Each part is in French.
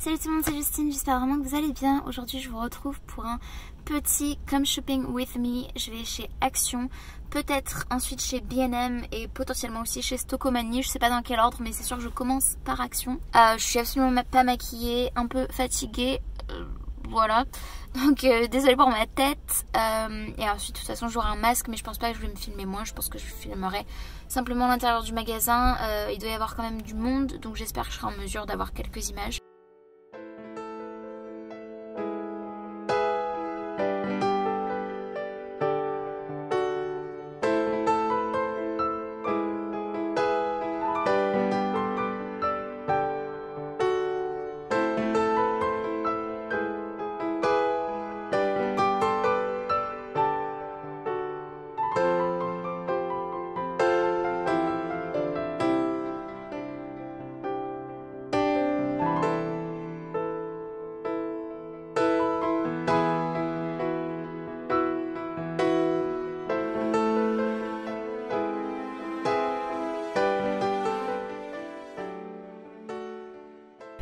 Salut tout le monde, c'est Justine, j'espère vraiment que vous allez bien. Aujourd'hui je vous retrouve pour un petit Come Shopping With Me. Je vais chez Action, peut-être ensuite chez B&M et potentiellement aussi chez Stocomanie. Je sais pas dans quel ordre mais c'est sûr que je commence par Action. Je suis absolument pas maquillée, un peu fatiguée, voilà. Donc désolée pour ma tête. Et ensuite de toute façon j'aurai un masque mais je pense pas que je vais me filmer moi. Je pense que je filmerai simplement l'intérieur du magasin. Il doit y avoir quand même du monde donc j'espère que je serai en mesure d'avoir quelques images.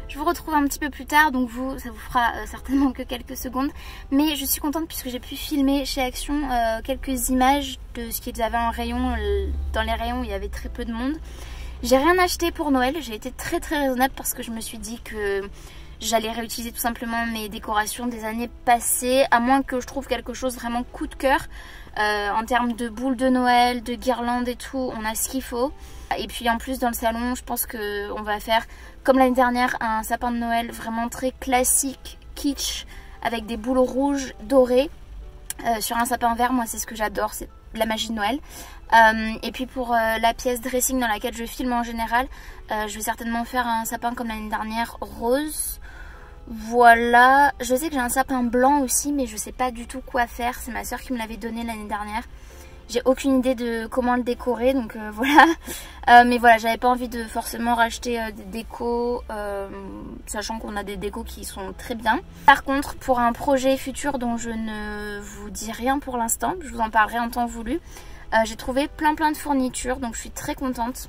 Je vous retrouve un petit peu plus tard, donc ça vous fera certainement que quelques secondes. Mais je suis contente puisque j'ai pu filmer chez Action quelques images de ce qu'ils avaient en rayon. Dans les rayons, il y avait très peu de monde. J'ai rien acheté pour Noël, j'ai été très raisonnable parce que je me suis dit que j'allais réutiliser tout simplement mes décorations des années passées, à moins que je trouve quelque chose vraiment coup de cœur. En termes de boules de Noël, de guirlandes et tout, on a ce qu'il faut. Et puis en plus dans le salon, je pense qu'on va faire comme l'année dernière un sapin de Noël vraiment très classique, kitsch, avec des boules rouges dorées sur un sapin vert. Moi c'est ce que j'adore, c'est la magie de Noël. Et puis pour la pièce dressing dans laquelle je filme en général, je vais certainement faire un sapin comme l'année dernière, rose. Voilà, je sais que j'ai un sapin blanc aussi mais je sais pas du tout quoi faire, c'est ma soeur qui me l'avait donné l'année dernière. J'ai aucune idée de comment le décorer donc voilà. Mais voilà, j'avais pas envie de forcément racheter des décos, sachant qu'on a des décos qui sont très bien. Par contre pour un projet futur dont je ne vous dis rien pour l'instant, je vous en parlerai en temps voulu, j'ai trouvé plein de fournitures donc je suis très contente.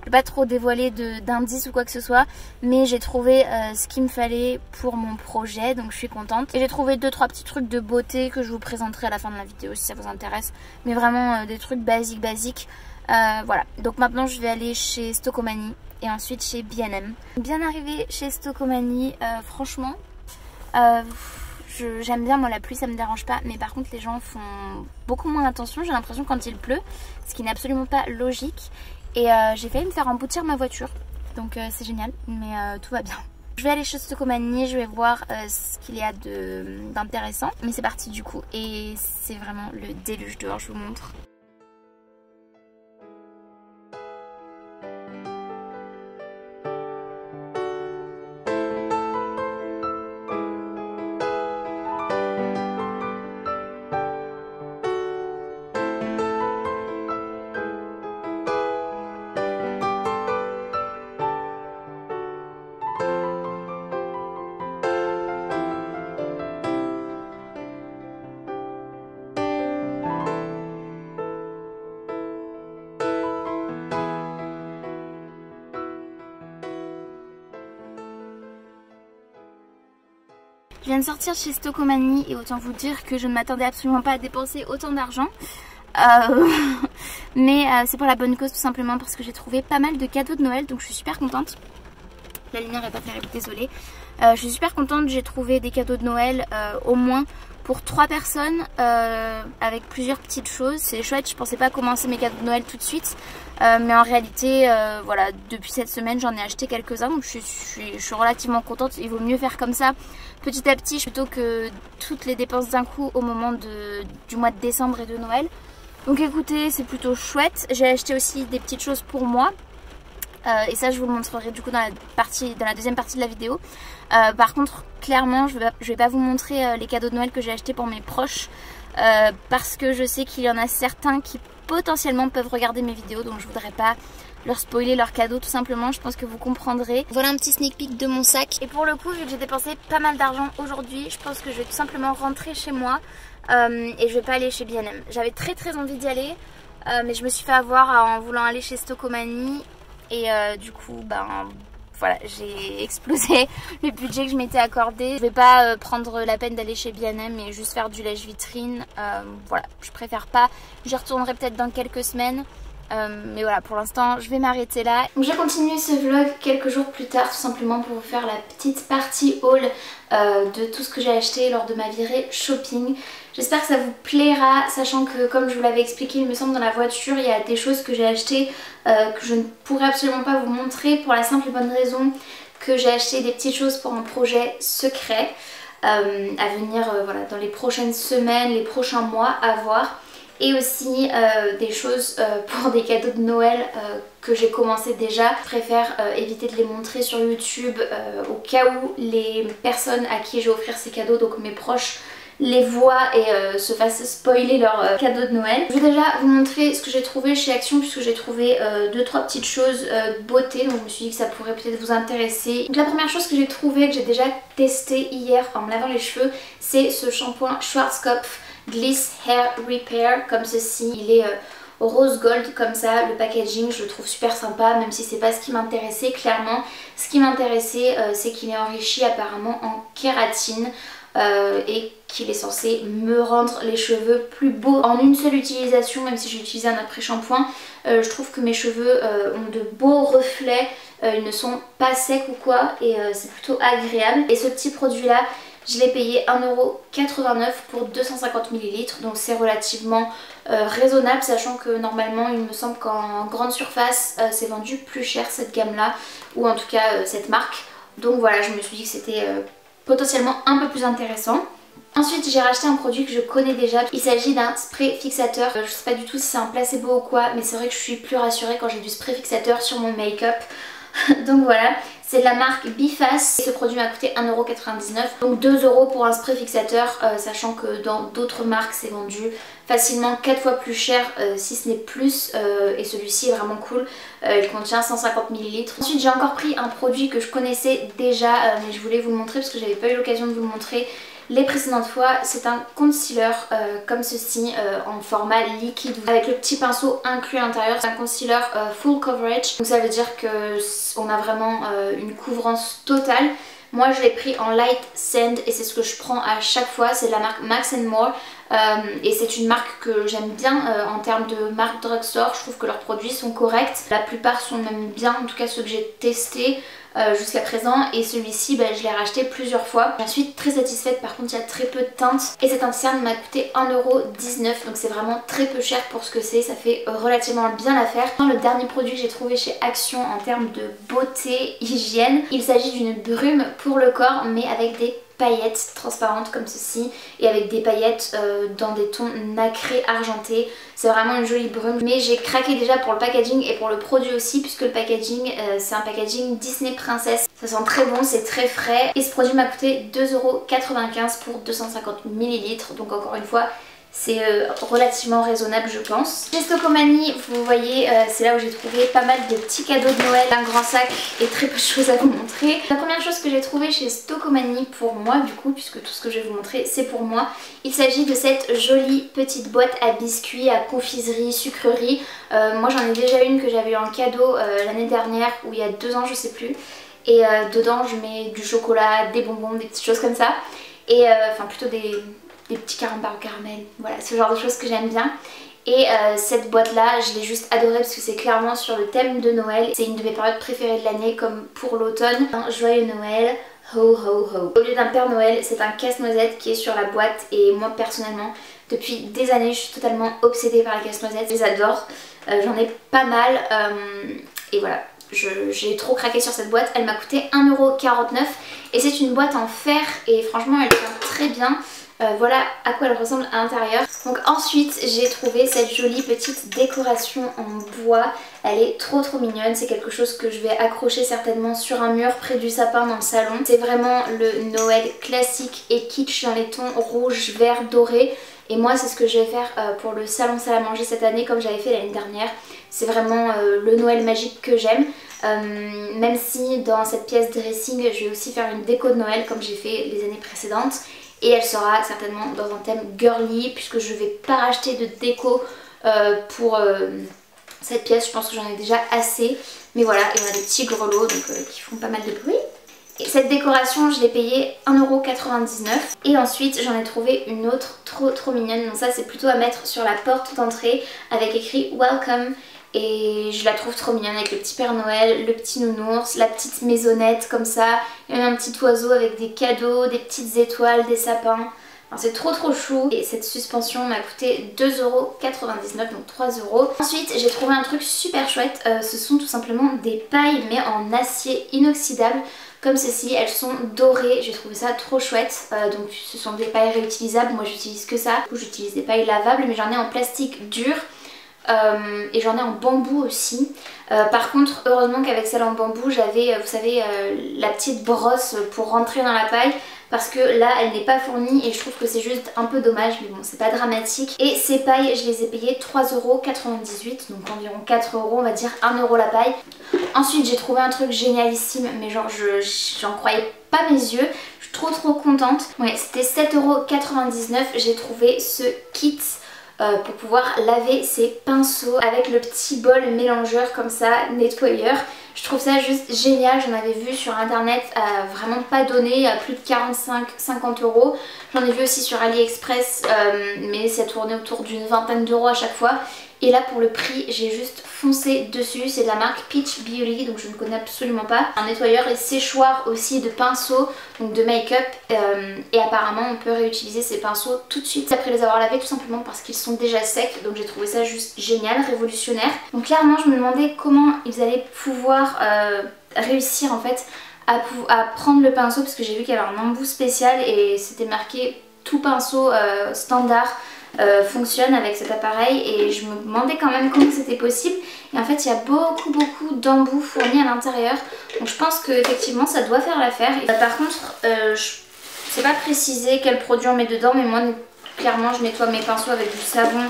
Je vais pas trop dévoiler d'indices ou quoi que ce soit, mais j'ai trouvé ce qu'il me fallait pour mon projet, donc je suis contente. Et j'ai trouvé 2-3 petits trucs de beauté que je vous présenterai à la fin de la vidéo si ça vous intéresse, mais vraiment des trucs basiques. Voilà, donc maintenant je vais aller chez Stocomanie et ensuite chez B&M. Bien arrivé chez Stocomanie, franchement, j'aime bien, moi la pluie ça me dérange pas, mais par contre les gens font beaucoup moins attention, j'ai l'impression quand il pleut, ce qui n'est absolument pas logique. Et j'ai failli me faire emboutir ma voiture, donc c'est génial, mais tout va bien. Je vais aller chez Stocomanie, je vais voir ce qu'il y a d'intéressant, mais c'est parti du coup, et c'est vraiment le déluge dehors, je vous montre. Je viens de sortir chez Stocomanie et autant vous dire que je ne m'attendais absolument pas à dépenser autant d'argent. Mais c'est pour la bonne cause tout simplement parce que j'ai trouvé pas mal de cadeaux de Noël donc je suis super contente. La lumière est pas terrible, désolée. Je suis super contente, j'ai trouvé des cadeaux de Noël au moins pour 3 personnes avec plusieurs petites choses. C'est chouette, je pensais pas commencer mes cadeaux de Noël tout de suite. Mais en réalité, voilà, depuis cette semaine j'en ai acheté quelques-uns donc je suis relativement contente. Il vaut mieux faire comme ça petit à petit plutôt que toutes les dépenses d'un coup au moment du mois de décembre et de Noël. Donc écoutez, c'est plutôt chouette. J'ai acheté aussi des petites choses pour moi. Et ça je vous le montrerai du coup dans la deuxième partie de la vidéo. Par contre clairement je vais pas vous montrer les cadeaux de Noël que j'ai achetés pour mes proches parce que je sais qu'il y en a certains qui potentiellement peuvent regarder mes vidéos donc je voudrais pas leur spoiler leurs cadeaux tout simplement, je pense que vous comprendrez. Voilà un petit sneak peek de mon sac. Et pour le coup vu que j'ai dépensé pas mal d'argent aujourd'hui, je pense que je vais tout simplement rentrer chez moi et je vais pas aller chez B&M. J'avais très envie d'y aller mais je me suis fait avoir en voulant aller chez Stocomanie. Et du coup, ben voilà, j'ai explosé le budget que je m'étais accordé. Je vais pas prendre la peine d'aller chez B&M et juste faire du lèche-vitrine. Voilà, je préfère pas. J'y retournerai peut-être dans quelques semaines. Mais voilà, pour l'instant je vais m'arrêter là. Donc j'ai continué ce vlog quelques jours plus tard, tout simplement pour vous faire la petite partie haul de tout ce que j'ai acheté lors de ma virée shopping. J'espère que ça vous plaira, sachant que comme je vous l'avais expliqué, il me semble dans la voiture, il y a des choses que j'ai achetées que je ne pourrais absolument pas vous montrer, pour la simple et bonne raison que j'ai acheté des petites choses pour un projet secret à venir voilà, dans les prochaines semaines, les prochains mois à voir. Et aussi des choses pour des cadeaux de Noël que j'ai commencé déjà. Je préfère éviter de les montrer sur YouTube au cas où les personnes à qui je vais offrir ces cadeaux, donc mes proches, les voient et se fassent spoiler leurs cadeaux de Noël. Je vais déjà vous montrer ce que j'ai trouvé chez Action, puisque j'ai trouvé 2-3 petites choses de beauté, donc je me suis dit que ça pourrait peut-être vous intéresser. Donc la première chose que j'ai trouvée, que j'ai déjà testé hier en me lavant les cheveux, c'est ce shampoing Schwarzkopf Gliss Hair Repair, comme ceci. Il est rose gold comme ça. Le packaging, je le trouve super sympa, même si c'est pas ce qui m'intéressait clairement. Ce qui m'intéressait, c'est qu'il est enrichi apparemment en kératine et qu'il est censé me rendre les cheveux plus beaux en une seule utilisation. Même si j'ai utilisé un après-shampoing, je trouve que mes cheveux ont de beaux reflets, ils ne sont pas secs ou quoi, et c'est plutôt agréable. Et ce petit produit là, je l'ai payé 1,89€ pour 250 ml, donc c'est relativement raisonnable, sachant que normalement il me semble qu'en grande surface c'est vendu plus cher cette gamme là, ou en tout cas cette marque. Donc voilà, je me suis dit que c'était potentiellement un peu plus intéressant. Ensuite j'ai racheté un produit que je connais déjà, il s'agit d'un spray fixateur. Je sais pas du tout si c'est un placebo ou quoi, mais c'est vrai que je suis plus rassurée quand j'ai du spray fixateur sur mon make-up. Donc voilà, c'est de la marque Biface. Ce produit m'a coûté 1,99€, donc 2€ pour un spray fixateur, sachant que dans d'autres marques c'est vendu facilement 4 fois plus cher, si ce n'est plus, et celui-ci est vraiment cool. Il contient 150 ml. Ensuite j'ai encore pris un produit que je connaissais déjà, mais je voulais vous le montrer parce que j'avais pas eu l'occasion de vous le montrer les précédentes fois. C'est un concealer comme ceci, en format liquide avec le petit pinceau inclus à l'intérieur. C'est un concealer full coverage, donc ça veut dire qu'on a vraiment une couvrance totale. Moi je l'ai pris en light sand et c'est ce que je prends à chaque fois. C'est de la marque Max & More et c'est une marque que j'aime bien en termes de marque drugstore. Je trouve que leurs produits sont corrects, la plupart sont même bien, en tout cas ceux que j'ai testés jusqu'à présent, et celui-ci je l'ai racheté plusieurs fois. J'en suis très satisfaite, par contre il y a très peu de teintes et cette teinte cerne m'a coûté 1,19€, donc c'est vraiment très peu cher pour ce que c'est, ça fait relativement bien l'affaire. Le dernier produit que j'ai trouvé chez Action en termes de beauté, hygiène, il s'agit d'une brume pour le corps mais avec des paillettes transparentes comme ceci et avec des paillettes dans des tons nacrés argentés. C'est vraiment une jolie brume, mais j'ai craqué déjà pour le packaging et pour le produit aussi, puisque le packaging c'est un packaging Disney Princess. Ça sent très bon, c'est très frais et ce produit m'a coûté 2,95€ pour 250 ml, donc encore une fois c'est relativement raisonnable je pense. Chez Stocomanie, vous voyez, c'est là où j'ai trouvé pas mal de petits cadeaux de Noël, un grand sac et très peu de choses à vous montrer. La première chose que j'ai trouvé chez Stocomanie pour moi du coup, puisque tout ce que je vais vous montrer c'est pour moi, il s'agit de cette jolie petite boîte à biscuits, à confiserie, sucrerie. Moi j'en ai déjà une que j'avais eu en cadeau l'année dernière ou il y a 2 ans je sais plus. Et dedans je mets du chocolat, des bonbons, des petites choses comme ça. Et enfin plutôt des petits carambars au caramel, voilà, ce genre de choses que j'aime bien. Et cette boîte là je l'ai juste adorée parce que c'est clairement sur le thème de Noël. C'est une de mes périodes préférées de l'année, comme pour l'automne. Joyeux Noël, ho ho ho. Au lieu d'un Père Noël, c'est un casse-noisette qui est sur la boîte. Et moi personnellement, depuis des années, je suis totalement obsédée par les casse-noisettes. Je les adore, j'en ai pas mal et voilà. J'ai trop craqué sur cette boîte, elle m'a coûté 1,49€ et c'est une boîte en fer et franchement elle tient très bien. Voilà à quoi elle ressemble à l'intérieur. Donc ensuite j'ai trouvé cette jolie petite décoration en bois. Elle est trop mignonne, c'est quelque chose que je vais accrocher certainement sur un mur près du sapin dans le salon. C'est vraiment le Noël classique et kitsch dans les tons rouge, vert, doré. Et moi c'est ce que je vais faire pour le salon salle à manger cette année, comme j'avais fait l'année dernière. C'est vraiment le Noël magique que j'aime. Même si dans cette pièce dressing je vais aussi faire une déco de Noël comme j'ai fait les années précédentes. Et elle sera certainement dans un thème girly, puisque je vais pas racheter de déco pour cette pièce, je pense que j'en ai déjà assez. Mais voilà, et on a des petits grelots donc, qui font pas mal de bruit. Et cette décoration, je l'ai payée 1,99 €. Et ensuite, j'en ai trouvé une autre trop mignonne. Donc ça, c'est plutôt à mettre sur la porte d'entrée avec écrit Welcome. Et je la trouve trop mignonne avec le petit Père Noël, le petit nounours, la petite maisonnette comme ça. Il y a même un petit oiseau avec des cadeaux, des petites étoiles, des sapins. C'est trop chou et cette suspension m'a coûté 2,99 €, donc 3 €. Ensuite j'ai trouvé un truc super chouette, ce sont tout simplement des pailles mais en acier inoxydable comme ceci, elles sont dorées, j'ai trouvé ça trop chouette. Donc ce sont des pailles réutilisables, moi j'utilise que ça, du coup j'utilise des pailles lavables mais j'en ai en plastique dur. Et j'en ai en bambou aussi. Par contre heureusement qu'avec celle en bambou j'avais vous savez la petite brosse pour rentrer dans la paille, parce que là elle n'est pas fournie et je trouve que c'est juste un peu dommage, mais bon c'est pas dramatique. Et ces pailles je les ai payées 3,98 €, donc environ 4 € on va dire, 1 € la paille. Ensuite j'ai trouvé un truc génialissime mais genre j'en croyais pas mes yeux, je suis trop contente. Ouais, c'était 7,99 €, j'ai trouvé ce kit pour pouvoir laver ses pinceaux avec le petit bol mélangeur comme ça, nettoyeur. Je trouve ça juste génial, j'en avais vu sur internet vraiment pas donné, à plus de 45-50 €. J'en ai vu aussi sur AliExpress mais ça tournait autour d'une vingtaine d'euros à chaque fois. Et là pour le prix j'ai juste foncé dessus, c'est de la marque Peach Beauty, donc je ne connais absolument pas. Un nettoyeur et séchoir aussi de pinceaux, donc de make-up, et apparemment on peut réutiliser ces pinceaux tout de suite après les avoir lavés, tout simplement parce qu'ils sont déjà secs. Donc j'ai trouvé ça juste génial, révolutionnaire. Donc clairement je me demandais comment ils allaient pouvoir réussir en fait à prendre le pinceau, parce que j'ai vu qu'il y avait un embout spécial et c'était marqué tout pinceau standard fonctionne avec cet appareil, et je me demandais quand même comment c'était possible. Et en fait il y a beaucoup d'embouts fournis à l'intérieur, donc je pense que effectivement ça doit faire l'affaire. Par contre je sais pas préciser quel produit on met dedans, mais moi clairement je nettoie mes pinceaux avec du savon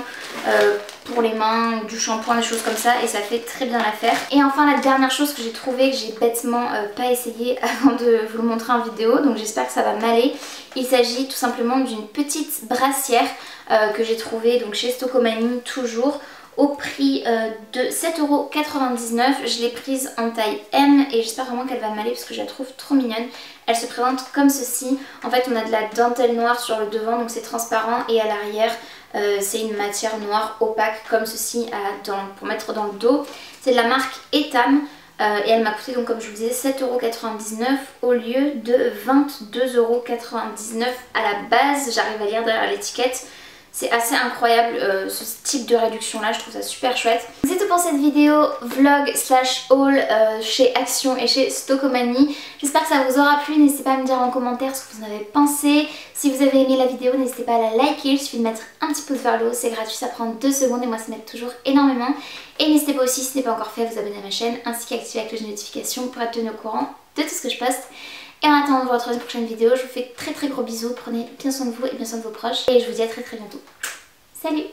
pour les mains ou du shampoing, des choses comme ça, et ça fait très bien l'affaire. Et enfin la dernière chose que j'ai trouvé, que j'ai bêtement pas essayé avant de vous le montrer en vidéo, donc j'espère que ça va m'aller. Il s'agit tout simplement d'une petite brassière que j'ai trouvée donc chez Stocomanie, toujours au prix de 7,99 €. Je l'ai prise en taille M et j'espère vraiment qu'elle va m'aller parce que je la trouve trop mignonne. Elle se présente comme ceci. En fait on a de la dentelle noire sur le devant, donc c'est transparent, et à l'arrière c'est une matière noire opaque comme ceci pour mettre dans le dos. C'est de la marque Etam et elle m'a coûté, donc comme je vous disais, 7,99 € au lieu de 22,99 € à la base. J'arrive à lire derrière l'étiquette. C'est assez incroyable ce type de réduction là, je trouve ça super chouette. C'est tout pour cette vidéo vlog slash haul chez Action et chez Stocomanie. J'espère que ça vous aura plu, n'hésitez pas à me dire en commentaire ce que vous en avez pensé. Si vous avez aimé la vidéo, n'hésitez pas à la liker, il suffit de mettre un petit pouce vers le haut, c'est gratuit, ça prend 2 secondes et moi ça m'aide toujours énormément. Et n'hésitez pas aussi, si ce n'est pas encore fait, à vous abonner à ma chaîne ainsi qu'à activer la cloche de notification pour être tenu au courant de tout ce que je poste. Et en attendant de vous retrouver dans une prochaine vidéo, je vous fais très gros bisous, prenez bien soin de vous et bien soin de vos proches, et je vous dis à très bientôt. Salut!